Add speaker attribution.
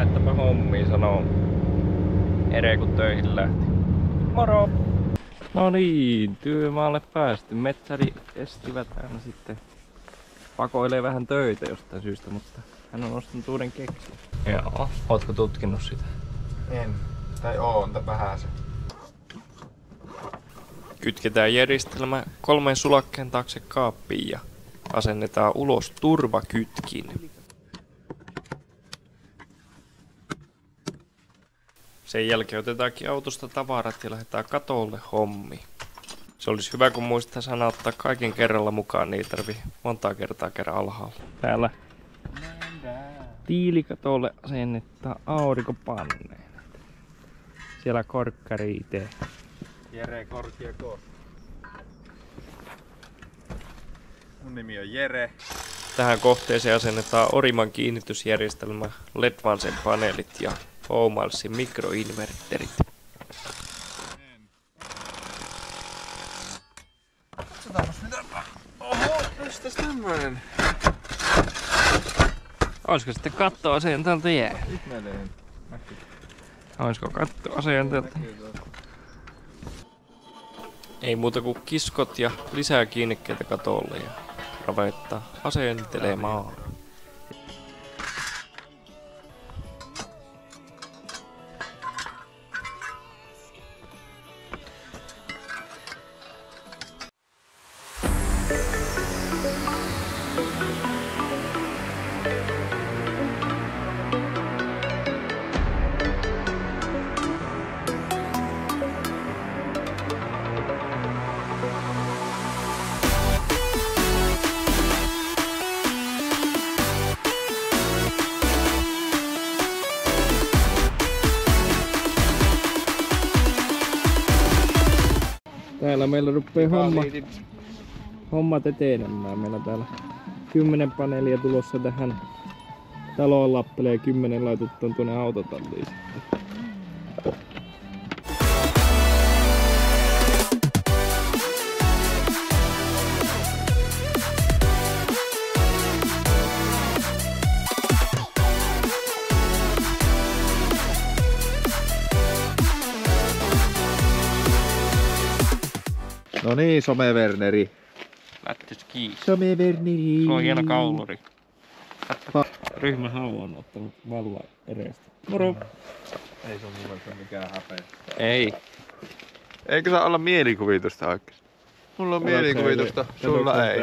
Speaker 1: Lähettäpä hommiin, sanoo Ere, kun töihin lähti. Moro! No niin, työmaalle päästy. Metsäri estivät aina sitten pakoilee vähän töitä jostain syystä, mutta hän on ostanut uuden keksin. Joo, ootko tutkinut sitä?
Speaker 2: En. Tai oon, vähän se.
Speaker 1: Kytketään järjestelmä 3 sulakkeen taakse kaappiin ja asennetaan ulos turvakytkin. Sen jälkeen otetaankin autosta tavarat ja lähdetään katolle hommiin. Se olisi hyvä, kun muistaa sana ottaa kaiken kerralla mukaan, niin ei tarvi montaa kertaa käydä alhaalla. Täällä tiilikatolle asennetaan aurinkopaneelit. Siellä korkkari itse.
Speaker 2: Jere Korkeakoulu. Mun nimi on Jere.
Speaker 1: Tähän kohteeseen asennetaan Oriman kiinnitysjärjestelmä, Ledvansen paneelit ja Omalsin mikroinverterit.
Speaker 2: Katsotaanpas mitä. Oho, mistäs tämmönen?
Speaker 1: Olisiko sitten kattoasentelta jää?
Speaker 2: Ihmeellinen.
Speaker 1: Olisiko kattoasentelta? Ei muuta kuin kiskot ja lisää kiinnekkeitä katolle ja ravettaa asentelemaan. Täällä meillä rupeaa hommat etenemään. Meillä on täällä 10 paneelia tulossa tähän taloon lappeleen ja 10 laitettu on tuonne autotalliin sitten.
Speaker 2: No niin, Some-Werneri.
Speaker 1: Lähtys kiinni.
Speaker 2: Some-Werneri.
Speaker 1: Se on hieno kauluri. Ryhmä on ottanut valua edestä. Moro!
Speaker 2: Ei se on mun mielestä mikään häpeä.
Speaker 1: Ei.
Speaker 2: Eikö saa olla mielikuvitusta oikeesti? Mulla on mielikuvitusta, sulla ei.